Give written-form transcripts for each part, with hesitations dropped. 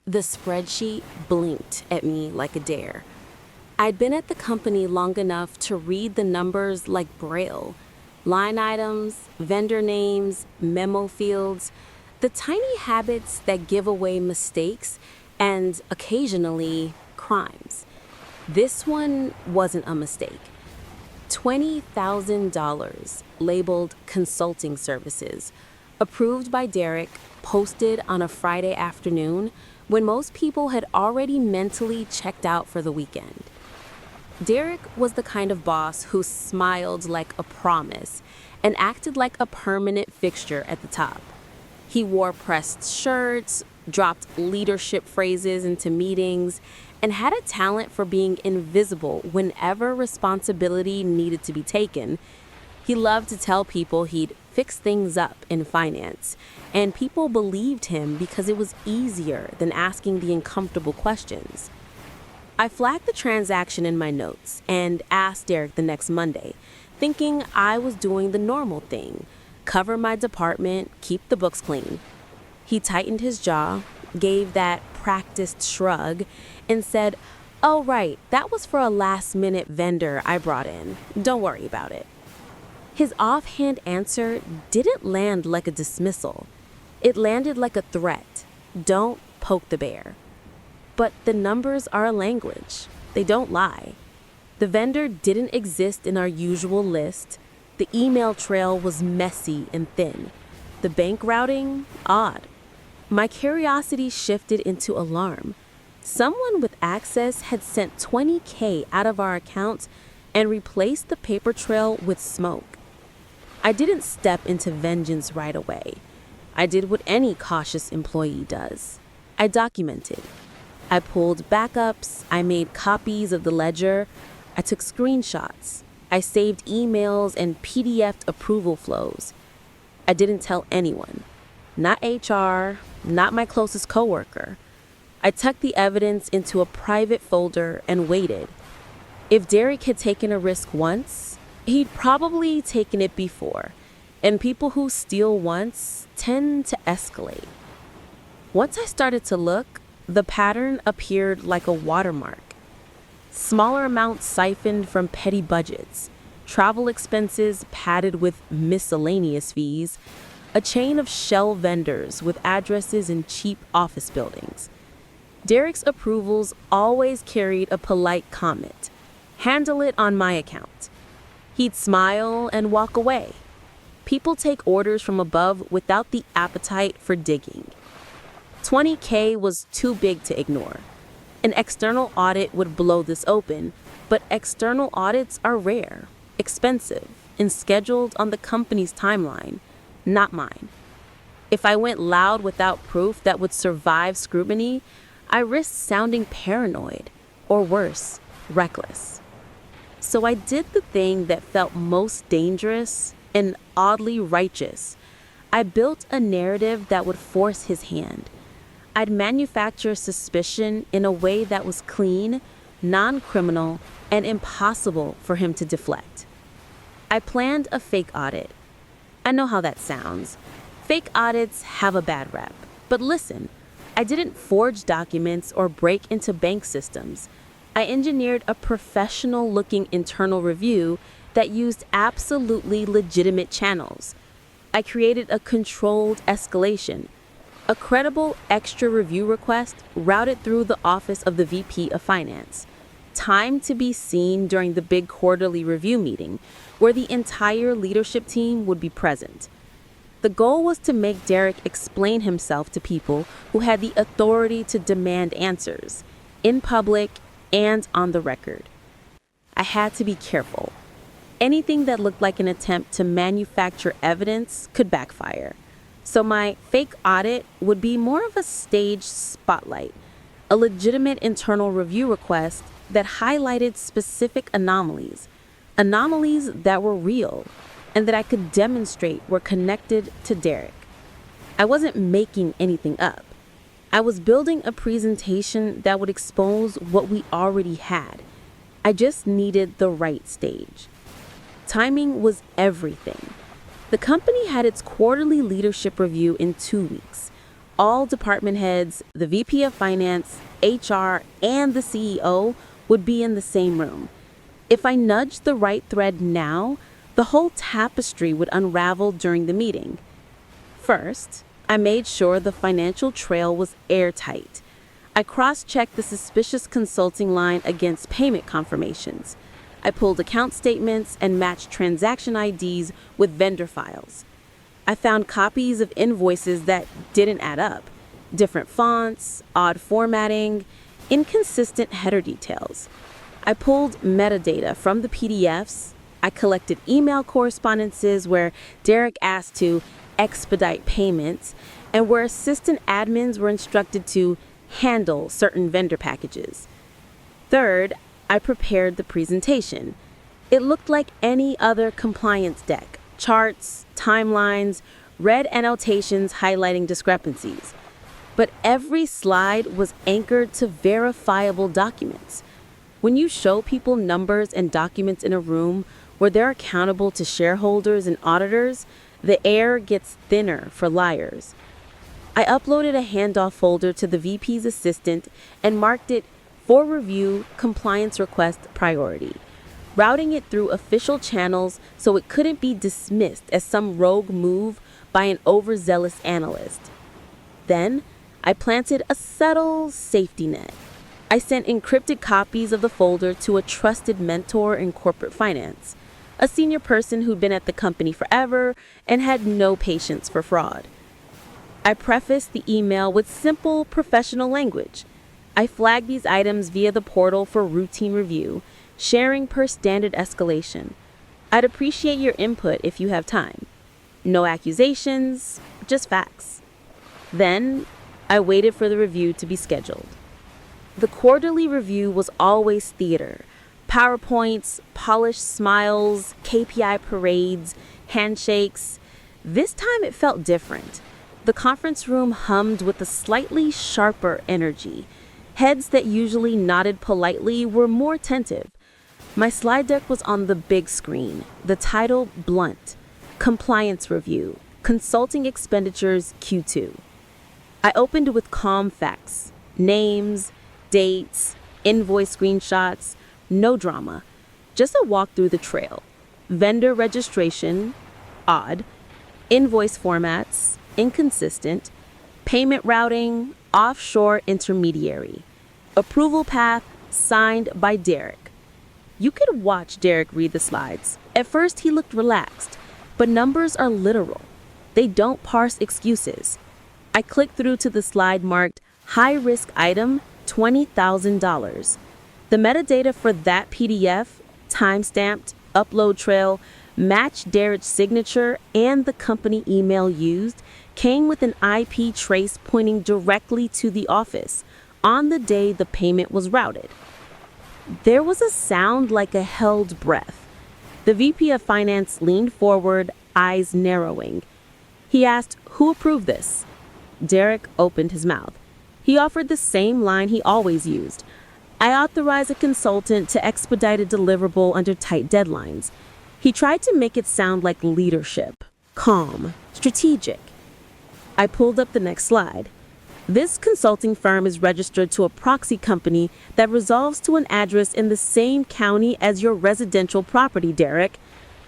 The spreadsheet blinked at me like a dare. I'd been at the company long enough to read the numbers like Braille. Line items, vendor names, memo fields, the tiny habits that give away mistakes and occasionally crimes. This one wasn't a mistake. $20,000 labeled consulting services, approved by Derek, posted on a Friday afternoon when most people had already mentally checked out for the weekend. Derek was the kind of boss who smiled like a promise and acted like a permanent fixture at the top. He wore pressed shirts, dropped leadership phrases into meetings, and had a talent for being invisible whenever responsibility needed to be taken. He loved to tell people he'd fix things up in finance, and people believed him because it was easier than asking the uncomfortable questions. I flagged the transaction in my notes and asked Derek the next Monday, thinking I was doing the normal thing, cover my department, keep the books clean. He tightened his jaw, gave that practiced shrug, and said, "Oh, right, that was for a last-minute vendor I brought in. Don't worry about it." His offhand answer didn't land like a dismissal. It landed like a threat. Don't poke the bear. But the numbers are a language. They don't lie. The vendor didn't exist in our usual list. The email trail was messy and thin. The bank routing, odd. My curiosity shifted into alarm. Someone with access had sent $20K out of our account and replaced the paper trail with smoke. I didn't step into vengeance right away. I did what any cautious employee does. I documented. I pulled backups, I made copies of the ledger, I took screenshots, I saved emails and PDF'd approval flows. I didn't tell anyone. Not HR, not my closest coworker. I tucked the evidence into a private folder and waited. If Derek had taken a risk once, he'd probably taken it before, and people who steal once tend to escalate. Once I started to look, the pattern appeared like a watermark. Smaller amounts siphoned from petty budgets, travel expenses padded with miscellaneous fees, a chain of shell vendors with addresses in cheap office buildings. Derek's approvals always carried a polite comment, "Handle it on my account." He'd smile and walk away. People take orders from above without the appetite for digging. $20K was too big to ignore. An external audit would blow this open, but external audits are rare, expensive, and scheduled on the company's timeline, not mine. If I went loud without proof that would survive scrutiny, I risked sounding paranoid, or worse, reckless. So I did the thing that felt most dangerous and oddly righteous. I built a narrative that would force his hand. I'd manufacture suspicion in a way that was clean, non-criminal, and impossible for him to deflect. I planned a fake audit. I know how that sounds. Fake audits have a bad rep. But listen, I didn't forge documents or break into bank systems. I engineered a professional-looking internal review that used absolutely legitimate channels. I created a controlled escalation, a credible extra review request routed through the office of the VP of Finance, timed to be seen during the big quarterly review meeting, where the entire leadership team would be present. The goal was to make Derek explain himself to people who had the authority to demand answers, in public and on the record. I had to be careful. Anything that looked like an attempt to manufacture evidence could backfire. So my fake audit would be more of a staged spotlight, a legitimate internal review request that highlighted specific anomalies that were real and that I could demonstrate were connected to Derek. I wasn't making anything up. I was building a presentation that would expose what we already had. I just needed the right stage. Timing was everything. The company had its quarterly leadership review in 2 weeks. all department heads, the VP of Finance, HR, and the CEO would be in the same room. If I nudged the right thread now, the whole tapestry would unravel during the meeting. First, I made sure the financial trail was airtight. I cross-checked the suspicious consulting line against payment confirmations. I pulled account statements and matched transaction IDs with vendor files. I found copies of invoices that didn't add up, different fonts, odd formatting, inconsistent header details. I pulled metadata from the PDFs. I collected email correspondences where Derek asked to expedite payments and where assistant admins were instructed to handle certain vendor packages. Third, I prepared the presentation. It looked like any other compliance deck: charts, timelines, red annotations highlighting discrepancies. But every slide was anchored to verifiable documents. When you show people numbers and documents in a room where they're accountable to shareholders and auditors, the air gets thinner for liars. I uploaded a handoff folder to the VP's assistant and marked it for review, compliance request priority, routing it through official channels so it couldn't be dismissed as some rogue move by an overzealous analyst. Then, I planted a subtle safety net. I sent encrypted copies of the folder to a trusted mentor in corporate finance, a senior person who'd been at the company forever and had no patience for fraud. I prefaced the email with simple professional language. I flagged these items via the portal for routine review, sharing per standard escalation. I'd appreciate your input if you have time. No accusations, just facts. Then, I waited for the review to be scheduled. The quarterly review was always theater. PowerPoints, polished smiles, KPI parades, handshakes. This time it felt different. The conference room hummed with a slightly sharper energy. Heads that usually nodded politely were more attentive. My slide deck was on the big screen, the title blunt: Compliance Review, Consulting Expenditures Q2. I opened with calm facts: names, dates, invoice screenshots, no drama, just a walk through the trail. Vendor registration, odd. Invoice formats, inconsistent. Payment routing, offshore intermediary. Approval path, signed by Derek. You could watch Derek read the slides. At first, he looked relaxed, but numbers are literal. They don't parse excuses. I clicked through to the slide marked high-risk item, $20,000. The metadata for that PDF, timestamped, upload trail, matched Derek's signature and the company email used, came with an IP trace pointing directly to the office on the day the payment was routed. There was a sound like a held breath. The VP of Finance leaned forward, eyes narrowing. He asked, "Who approved this?" Derek opened his mouth. He offered the same line he always used. "I authorize a consultant to expedite a deliverable under tight deadlines." He tried to make it sound like leadership, calm, strategic. I pulled up the next slide. This consulting firm is registered to a proxy company that resolves to an address in the same county as your residential property, Derek.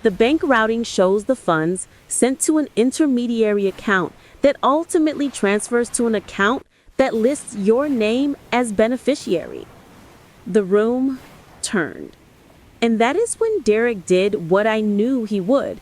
The bank routing shows the funds sent to an intermediary account that ultimately transfers to an account that lists your name as beneficiary. The room turned. And that is when Derek did what I knew he would.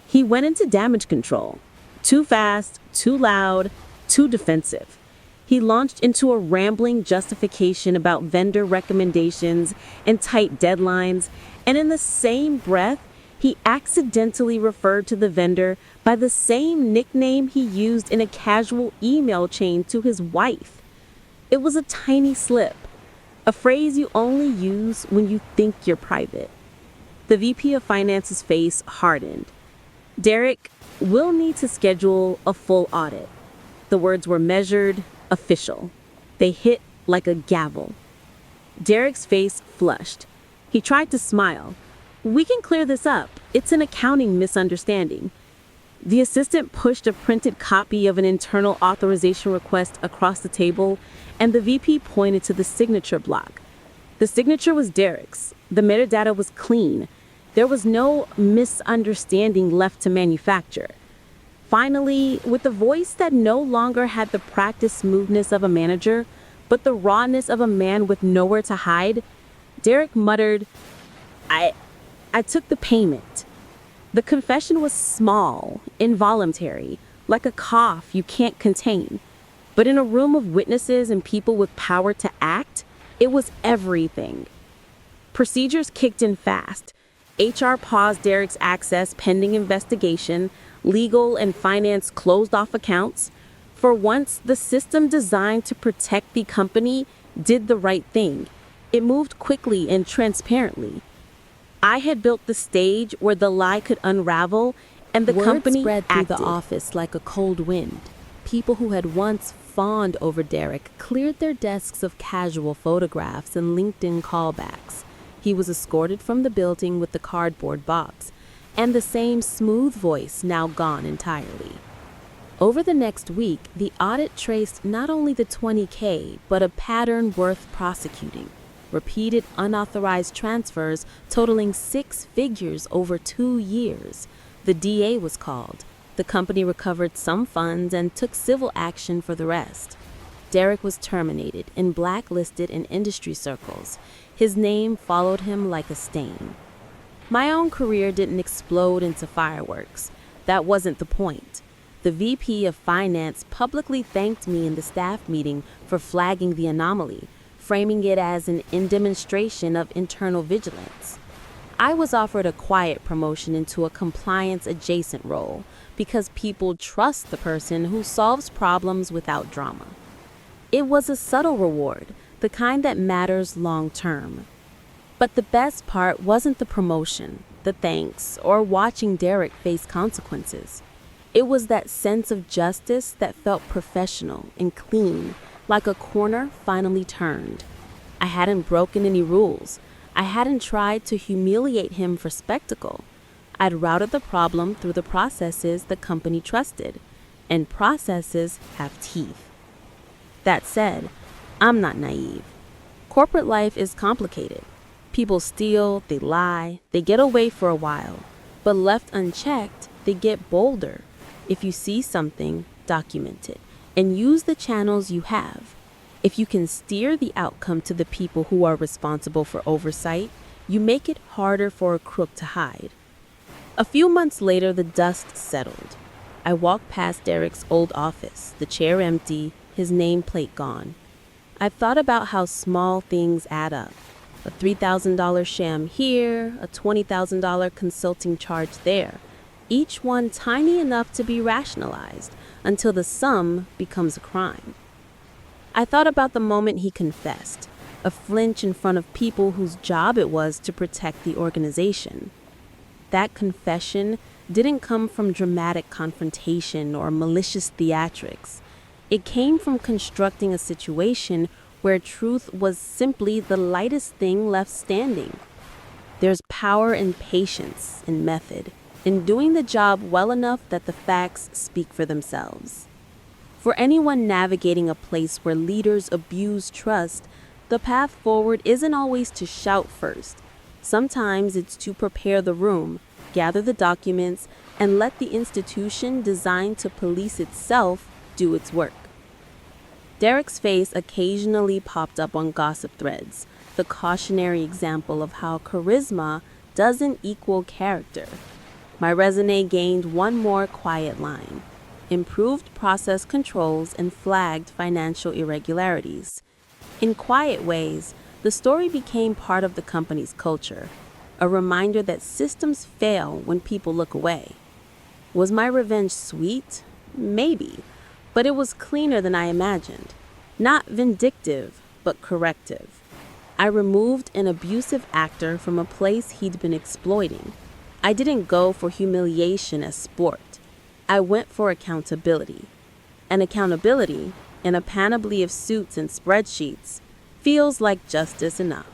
He went into damage control. Too fast, too loud, too defensive. He launched into a rambling justification about vendor recommendations and tight deadlines, and in the same breath, he accidentally referred to the vendor by the same nickname he used in a casual email chain to his wife. It was a tiny slip, a phrase you only use when you think you're private. The VP of Finance's face hardened. "Derek, we'll need to schedule a full audit." The words were measured, official. They hit like a gavel. Derek's face flushed. He tried to smile. "We can clear this up. It's an accounting misunderstanding." The assistant pushed a printed copy of an internal authorization request across the table, and the VP pointed to the signature block. The signature was Derek's. The metadata was clean. There was no misunderstanding left to manufacture. Finally, with a voice that no longer had the practiced smoothness of a manager, but the rawness of a man with nowhere to hide, Derek muttered, I took the payment. The confession was small, involuntary, like a cough you can't contain. But in a room of witnesses and people with power to act, it was everything. Procedures kicked in fast. HR paused Derek's access pending investigation. Legal and finance closed off accounts. For once, the system designed to protect the company did the right thing. It moved quickly and transparently. I had built the stage where the lie could unravel, and the company spread through acted. the office like a cold wind. People who had once fawned over Derek cleared their desks of casual photographs and LinkedIn callbacks. He was escorted from the building with the cardboard box, and the same smooth voice now gone entirely. Over the next week, the audit traced not only the $20K, but a pattern worth prosecuting. Repeated unauthorized transfers totaling 6 figures over 2 years. The DA was called. The company recovered some funds and took civil action for the rest. Derek was terminated and blacklisted in industry circles. His name followed him like a stain. My own career didn't explode into fireworks. That wasn't the point. The VP of Finance publicly thanked me in the staff meeting for flagging the anomaly, framing it as an demonstration of internal vigilance. I was offered a quiet promotion into a compliance-adjacent role because people trust the person who solves problems without drama. It was a subtle reward, the kind that matters long-term. But the best part wasn't the promotion, the thanks, or watching Derek face consequences. It was that sense of justice that felt professional and clean, like a corner finally turned. I hadn't broken any rules. I hadn't tried to humiliate him for spectacle. I'd routed the problem through the processes the company trusted, and processes have teeth. That said, I'm not naive. Corporate life is complicated. People steal, they lie, they get away for a while, but left unchecked, they get bolder. If you see something, document it, and use the channels you have. If you can steer the outcome to the people who are responsible for oversight, you make it harder for a crook to hide. A few months later, the dust settled. I walked past Derek's old office, the chair empty, his nameplate gone. I've thought about how small things add up. A $3,000 sham here, a $20,000 consulting charge there. Each one tiny enough to be rationalized until the sum becomes a crime. I thought about the moment he confessed, a flinch in front of people whose job it was to protect the organization. That confession didn't come from dramatic confrontation or malicious theatrics. It came from constructing a situation where truth was simply the lightest thing left standing. There's power in patience and method, in doing the job well enough that the facts speak for themselves. For anyone navigating a place where leaders abuse trust, the path forward isn't always to shout first. Sometimes it's to prepare the room, gather the documents, and let the institution designed to police itself do its work. Derek's face occasionally popped up on gossip threads, the cautionary example of how charisma doesn't equal character. My resume gained one more quiet line: improved process controls and flagged financial irregularities. In quiet ways, the story became part of the company's culture, a reminder that systems fail when people look away. Was my revenge sweet? Maybe, but it was cleaner than I imagined. Not vindictive, but corrective. I removed an abusive actor from a place he'd been exploiting. I didn't go for humiliation as sport. I went for accountability. And accountability, in a panoply of suits and spreadsheets, feels like justice enough.